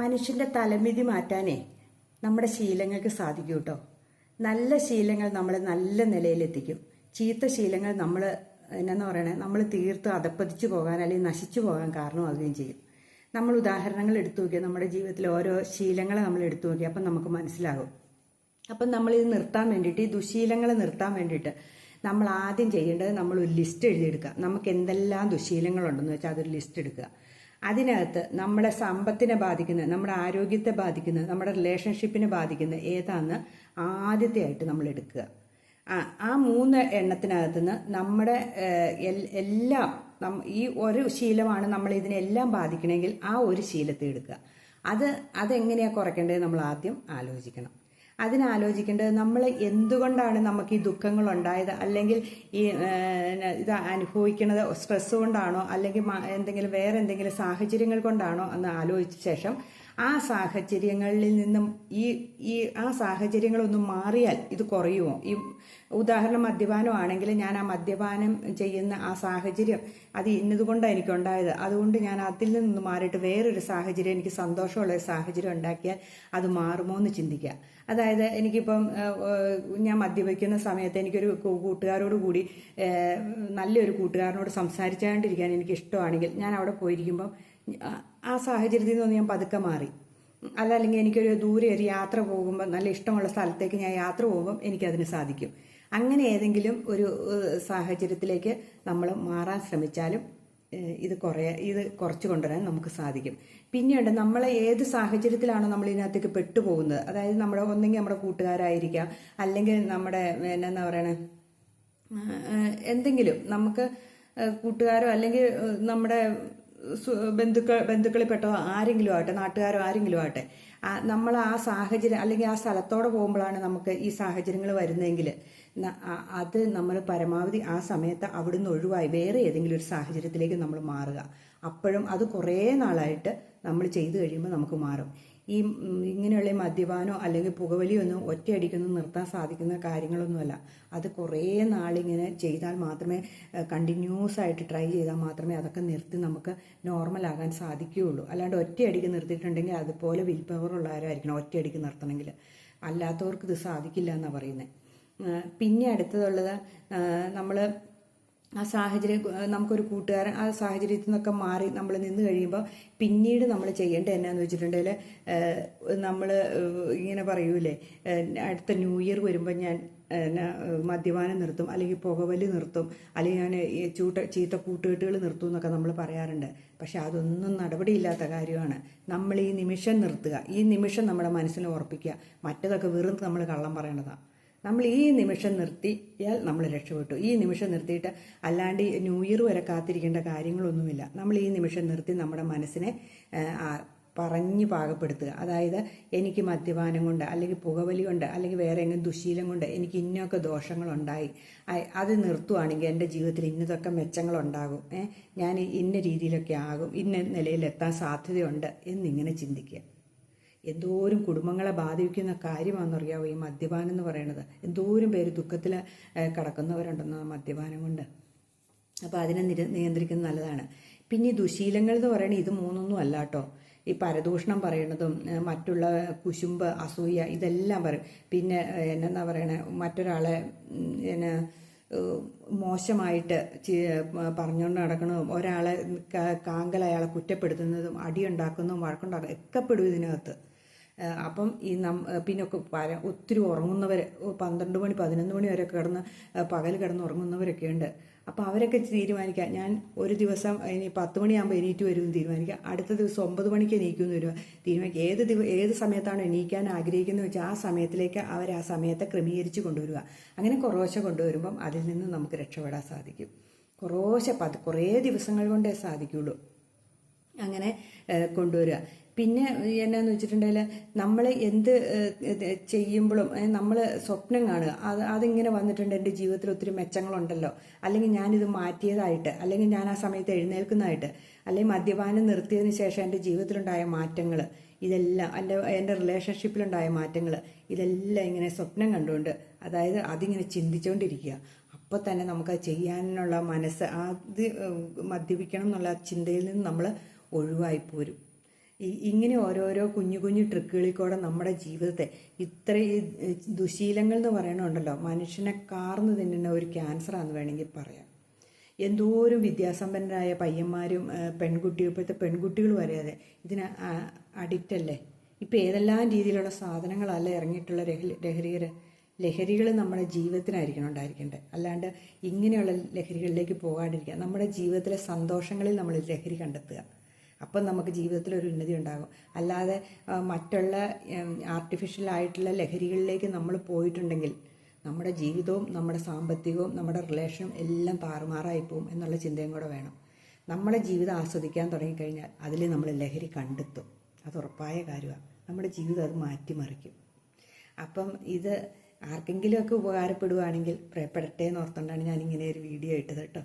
മനുഷ്യന്റെ തലമിതി മാറ്റാനേ നമ്മുടെ ശീലങ്ങൾക്ക് സാധിക്കും കേട്ടോ. നല്ല ശീലങ്ങൾ നമ്മളെ നല്ല നിലയിലെത്തിക്കും. ചീത്ത ശീലങ്ങൾ നമ്മൾ എന്നാ പറയണേ, നമ്മൾ തീർത്ത് അധപ്പതിച്ചു പോകാൻ അല്ലെങ്കിൽ നശിച്ചു പോകാൻ കാരണമാകുകയും ചെയ്യും. നമ്മൾ ഉദാഹരണങ്ങൾ എടുത്തു നോക്കിയാൽ നമ്മുടെ ജീവിതത്തിലെ ഓരോ ശീലങ്ങളെ നമ്മൾ എടുത്തു നോക്കിയാൽ അപ്പം നമുക്ക് മനസ്സിലാകും. അപ്പം നമ്മളിത് നിർത്താൻ വേണ്ടിയിട്ട്, ഈ ദുശീലങ്ങളെ നിർത്താൻ വേണ്ടിയിട്ട് നമ്മൾ ആദ്യം ചെയ്യേണ്ടത് നമ്മൾ ഒരു ലിസ്റ്റ് എഴുതിയെടുക്കുക. നമുക്ക് എന്തെല്ലാം ദുശീലങ്ങളുണ്ടെന്ന് വെച്ചാൽ അതൊരു ലിസ്റ്റ് എടുക്കുക. അതിനകത്ത് നമ്മുടെ സമ്പത്തിനെ ബാധിക്കുന്നത്, നമ്മുടെ ആരോഗ്യത്തെ ബാധിക്കുന്നത്, നമ്മുടെ റിലേഷൻഷിപ്പിനെ ബാധിക്കുന്നത് ഏതാണെന്ന് ആദ്യത്തെയായിട്ട് നമ്മൾ എടുക്കുക. ആ 3 എണ്ണത്തിനകത്ത് നിന്ന് നമ്മുടെ എല്ലാം ഈ ഒരു ശീലമാണ് നമ്മൾ ഇതിനെല്ലാം ബാധിക്കണമെങ്കിൽ ആ ഒരു ശീലത്തെ എടുക്കുക. അതെങ്ങനെയാണ് കുറയ്ക്കേണ്ടത് നമ്മൾ ആദ്യം ആലോചിക്കണം. അതിനാലോചിക്കേണ്ടത് നമ്മൾ എന്തുകൊണ്ടാണ് നമുക്ക് ഈ ദുഃഖങ്ങൾ ഉണ്ടായത്, അല്ലെങ്കിൽ ഈ ഇത് അനുഭവിക്കുന്നത് സ്ട്രെസ് കൊണ്ടാണോ, അല്ലെങ്കിൽ വേറെ എന്തെങ്കിലും സാഹചര്യങ്ങൾ കൊണ്ടാണോ എന്ന് ആലോചിച്ച ശേഷം ആ സാഹചര്യങ്ങളിൽ നിന്നും ആ സാഹചര്യങ്ങളൊന്നും മാറിയാൽ ഇത് കുറയുമോ? ഈ ഉദാഹരണം മദ്യപാനം ആണെങ്കിൽ ഞാൻ ആ മദ്യപാനം ചെയ്യുന്ന ആ സാഹചര്യം അത് ഇന്നതുകൊണ്ടാണ് എനിക്കുണ്ടായത്, അതുകൊണ്ട് ഞാൻ അതിൽ നിന്ന് മാറിയിട്ട് വേറൊരു സാഹചര്യം, എനിക്ക് സന്തോഷമുള്ള ഒരു സാഹചര്യം ഉണ്ടാക്കിയാൽ അത് മാറുമോ എന്ന് ചിന്തിക്കുക. അതായത് എനിക്കിപ്പം ഞാൻ മദ്യപിക്കുന്ന സമയത്ത് എനിക്കൊരു കൂട്ടുകാരോട് കൂടി നല്ലൊരു കൂട്ടുകാരനോട് സംസാരിച്ചുകൊണ്ടിരിക്കാൻ എനിക്ക് ഇഷ്ടമാണെങ്കിൽ ഞാൻ അവിടെ പോയിരിക്കുമ്പം ആ സാഹചര്യത്തിൽ നിന്ന് ഞാൻ പതുക്കെ മാറി. അതല്ലെങ്കിൽ എനിക്കൊരു ദൂരെ ഒരു യാത്ര പോകുമ്പോൾ, നല്ല ഇഷ്ടമുള്ള സ്ഥലത്തേക്ക് ഞാൻ യാത്ര പോകുമ്പം എനിക്കതിന് സാധിക്കും. അങ്ങനെ ഏതെങ്കിലും ഒരു സാഹചര്യത്തിലേക്ക് നമ്മൾ മാറാൻ ശ്രമിച്ചാലും ഇത് കുറച്ച് കൊണ്ടുവരാൻ നമുക്ക് സാധിക്കും. പിന്നീട് നമ്മൾ ഏത് സാഹചര്യത്തിലാണോ നമ്മൾ ഇതിനകത്തേക്ക് പെട്ടുപോകുന്നത്, അതായത് ഒന്നെങ്കിൽ നമ്മുടെ കൂട്ടുകാരായിരിക്കാം, അല്ലെങ്കിൽ നമ്മുടെ എന്നാ പറയണേ എന്തെങ്കിലും നമുക്ക് കൂട്ടുകാരോ അല്ലെങ്കിൽ നമ്മുടെ ബന്ധുക്കളിൽപ്പെട്ടോ ആരെങ്കിലും ആവട്ടെ, നാട്ടുകാരോ ആരെങ്കിലും ആവട്ടെ, നമ്മൾ ആ സാഹചര്യം അല്ലെങ്കിൽ ആ സ്ഥലത്തോടെ പോകുമ്പോഴാണ് നമുക്ക് ഈ സാഹചര്യങ്ങൾ വരുന്നതെങ്കിൽ അത് നമ്മൾ പരമാവധി ആ സമയത്ത് അവിടുന്ന് ഒഴിവായി വേറെ ഏതെങ്കിലും ഒരു സാഹചര്യത്തിലേക്ക് നമ്മൾ മാറുക. അപ്പോഴും അത് കുറേ നാളായിട്ട് നമ്മൾ ചെയ്തു കഴിയുമ്പോൾ നമുക്ക് മാറും. ഇങ്ങനെയുള്ള മദ്യപാനോ അല്ലെങ്കിൽ പുകവലിയോ ഒന്നും ഒറ്റയടിക്കൊന്നും നിർത്താൻ സാധിക്കുന്ന കാര്യങ്ങളൊന്നുമല്ല. അത് കുറേ നാളിങ്ങനെ ചെയ്താൽ മാത്രമേ, കണ്ടിന്യൂസ് ആയിട്ട് ട്രൈ ചെയ്താൽ മാത്രമേ അതൊക്കെ നിർത്തി നമുക്ക് നോർമലാകാൻ സാധിക്കുകയുള്ളൂ. അല്ലാണ്ട് ഒറ്റയടിക്ക് നിർത്തിയിട്ടുണ്ടെങ്കിൽ അതുപോലെ വിൽ പവർ ഉള്ളവരായിരിക്കണം ഒറ്റയടിക്ക് നിർത്തണമെങ്കിൽ. അല്ലാത്തവർക്ക് ഇത് സാധിക്കില്ല എന്നാണ് പറയുന്നത്. പിന്നെ അടുത്തതുള്ളത്, നമ്മൾ ആ സാഹചര്യം, നമുക്കൊരു കൂട്ടുകാരൻ ആ സാഹചര്യത്തിൽ നിന്നൊക്കെ മാറി നമ്മൾ നിന്ന് കഴിയുമ്പോൾ പിന്നീട് നമ്മൾ ചെയ്യേണ്ടത് എന്നാന്ന് വെച്ചിട്ടുണ്ടെങ്കിൽ, നമ്മൾ ഇങ്ങനെ പറയൂലേ, അടുത്ത ന്യൂ ഇയർ വരുമ്പോൾ ഞാൻ മദ്യപാനം നിർത്തും, അല്ലെങ്കിൽ പുകവലി നിർത്തും, അല്ലെങ്കിൽ ഞാൻ ചീത്ത കൂട്ടുകെട്ടുകൾ നിർത്തും എന്നൊക്കെ നമ്മൾ പറയാറുണ്ട്. പക്ഷെ അതൊന്നും നടപടിയില്ലാത്ത കാര്യമാണ്. നമ്മൾ ഈ നിമിഷം നിർത്തുക, ഈ നിമിഷം നമ്മുടെ മനസ്സിൽ ഉറപ്പിക്കുക. മറ്റതൊക്കെ വെറും നമ്മൾ കള്ളം പറയേണ്ടതാണ്. നമ്മൾ ഈ നിമിഷം നിർത്തിയാൽ നമ്മൾ രക്ഷപ്പെട്ടു. ഈ നിമിഷം നിർത്തിയിട്ട് അല്ലാണ്ട് ന്യൂ ഇയർ വരെ കാത്തിരിക്കേണ്ട കാര്യങ്ങളൊന്നുമില്ല. നമ്മൾ ഈ നിമിഷം നിർത്തി നമ്മുടെ മനസ്സിനെ പറഞ്ഞ് പാകപ്പെടുത്തുക. അതായത് എനിക്ക് മദ്യപാനം കൊണ്ട് അല്ലെങ്കിൽ പുകവലി കൊണ്ട് അല്ലെങ്കിൽ വേറെ എങ്ങനെ ദുശീലം കൊണ്ട് എനിക്ക് ഇന്നൊക്കെ ദോഷങ്ങളുണ്ടായി, അത് നിർത്തുവാണെങ്കിൽ എൻ്റെ ജീവിതത്തിൽ ഇന്നതൊക്കെ മെച്ചങ്ങളുണ്ടാകും, ഞാൻ ഇന്ന രീതിയിലൊക്കെ ആകും, ഇന്ന നിലയിലെത്താൻ സാധ്യതയുണ്ട് എന്നിങ്ങനെ ചിന്തിക്കുക. എന്തോരം കുടുംബങ്ങളെ ബാധിക്കുന്ന കാര്യമാണെന്നറിയാവോ ഈ മദ്യപാനം എന്ന് പറയുന്നത്. എന്തോരം പേര് ദുഃഖത്തിൽ കിടക്കുന്നവരുണ്ടെന്നോ മദ്യപാനം കൊണ്ട്. അപ്പോൾ അതിനെ നിയന്ത്രിക്കുന്നത് നല്ലതാണ്. പിന്നെ ഈ ദുശീലങ്ങൾ എന്ന് പറയുന്നത് ഇത് 3ഒന്നും അല്ല കേട്ടോ. ഈ പരദൂഷണം പറയണതും മറ്റുള്ള കുശുമ്പ്, അസൂയ, ഇതെല്ലാം പറയും. പിന്നെ എന്നാ പറയണേ, മറ്റൊരാളെ മോശമായിട്ട് പറഞ്ഞുകൊണ്ട് നടക്കണതും, ഒരാളെ കാങ്കൽ അയാളെ കുറ്റപ്പെടുത്തുന്നതും, അടിയുണ്ടാക്കുന്നതും വഴക്കുണ്ടാക്കുന്നതും ഒക്കെ പെടും ഇതിനകത്ത്. അപ്പം പിന്നെ ഒത്തിരി ഉറങ്ങുന്നവർ 12 മണി 11 മണി വരെ പകൽ കിടന്ന് ഉറങ്ങുന്നവരൊക്കെ ഉണ്ട്. അപ്പോൾ അവരൊക്കെ തീരുമാനിക്കുക, ഞാൻ ഒരു ദിവസം ഇനി 10 മണിയാകുമ്പോൾ എണീറ്റ് വരുമെന്ന് തീരുമാനിക്കുക, അടുത്ത ദിവസം 9 മണിക്ക് എണീക്കുമെന്ന് വരിക തീരുമാനിക്കുക. ഏത് സമയത്താണ് എണീക്കാൻ ആഗ്രഹിക്കുന്നത് വെച്ചാൽ ആ സമയത്തിലേക്ക് അവർ ആ സമയത്തെ ക്രമീകരിച്ച് കൊണ്ടുവരിക. അങ്ങനെ കുറേശ്ശെ കൊണ്ടുവരുമ്പം അതിൽ നിന്ന് നമുക്ക് രക്ഷപ്പെടാൻ സാധിക്കും. കുറേ ദിവസങ്ങൾ കൊണ്ടേ സാധിക്കുള്ളൂ അങ്ങനെ കൊണ്ടുവരിക. പിന്നെ എന്നാന്ന് വെച്ചിട്ടുണ്ടെങ്കിൽ, നമ്മൾ എന്ത് ചെയ്യുമ്പോഴും നമ്മൾ സ്വപ്നം കാണുക, അതിങ്ങനെ വന്നിട്ടുണ്ട്, എൻ്റെ ജീവിതത്തിൽ ഒത്തിരി മെച്ചങ്ങളുണ്ടല്ലോ, അല്ലെങ്കിൽ ഞാനിത് മാറ്റിയതായിട്ട്, അല്ലെങ്കിൽ ഞാൻ ആ സമയത്ത് എഴുന്നേൽക്കുന്നതായിട്ട്, അല്ലെങ്കിൽ മദ്യപാനം നിർത്തിയതിന് ശേഷം എൻ്റെ ജീവിതത്തിലുണ്ടായ മാറ്റങ്ങൾ, ഇതെല്ലാം എൻ്റെ റിലേഷൻഷിപ്പിലുണ്ടായ മാറ്റങ്ങൾ, ഇതെല്ലാം ഇങ്ങനെ സ്വപ്നം കണ്ടുകൊണ്ട്, അതായത് അതിങ്ങനെ ചിന്തിച്ചുകൊണ്ടിരിക്കുക. അപ്പോൾ തന്നെ നമുക്ക് ചെയ്യാനുള്ള മനസ്സ്, അത് മദ്യപിക്കണം എന്നുള്ള ചിന്തയിൽ നിന്ന് നമ്മൾ ഒഴിവായിപ്പോരും. ഇങ്ങനെ ഓരോരോ കുഞ്ഞു കുഞ്ഞു ട്രിക്കുകളിൽ കൂടെ നമ്മുടെ ജീവിതത്തെ ഇത്രയും ദുശീലങ്ങൾ എന്ന് പറയണുണ്ടല്ലോ, മനുഷ്യനെ കാർന്നു തിന്നുന്ന ഒരു ക്യാൻസറാന്ന് വേണമെങ്കിൽ പറയാം. എന്തോരം വിദ്യാസമ്പന്നരായ പയ്യന്മാരും ഇപ്പോഴത്തെ പെൺകുട്ടികൾ വരെയതെ ഇതിന് അഡിക്റ്റ് അല്ലേ. ഇപ്പം ഏതെല്ലാം രീതിയിലുള്ള സാധനങ്ങളല്ല ഇറങ്ങിയിട്ടുള്ള ലഹരികൾ നമ്മുടെ ജീവിതത്തിനായിരിക്കണം ഉണ്ടായിരിക്കേണ്ടത്. അല്ലാണ്ട് ഇങ്ങനെയുള്ള ലഹരികളിലേക്ക് പോകാണ്ടിരിക്കുക. നമ്മുടെ ജീവിതത്തിലെ സന്തോഷങ്ങളിൽ നമ്മൾ ലഹരി കണ്ടെത്തുക. അപ്പം നമുക്ക് ജീവിതത്തിലൊരു ഉന്നതി ഉണ്ടാകും. അല്ലാതെ മറ്റുള്ള ആർട്ടിഫിഷ്യൽ ആയിട്ടുള്ള ലഹരികളിലേക്ക് നമ്മൾ പോയിട്ടുണ്ടെങ്കിൽ നമ്മുടെ ജീവിതവും നമ്മുടെ സാമ്പത്തികവും നമ്മുടെ റിലേഷനും എല്ലാം താറുമാറായിപ്പോവും എന്നുള്ള ചിന്തയും കൂടെ വേണം. നമ്മുടെ ജീവിതം ആസ്വദിക്കാൻ തുടങ്ങിക്കഴിഞ്ഞാൽ അതിൽ നമ്മൾ ലഹരി കണ്ടെത്തും. അത് ഉറപ്പായ കാര്യമാണ്. നമ്മുടെ ജീവിതം അത് മാറ്റിമറിക്കും. അപ്പം ഇത് ആർക്കെങ്കിലുമൊക്കെ ഉപകാരപ്പെടുകയാണെങ്കിൽ പ്രയപ്പെടട്ടെ എന്ന് ഓർത്തുകൊണ്ടാണ് ഞാനിങ്ങനെ ഒരു വീഡിയോ ഇട്ടത് കേട്ടോ.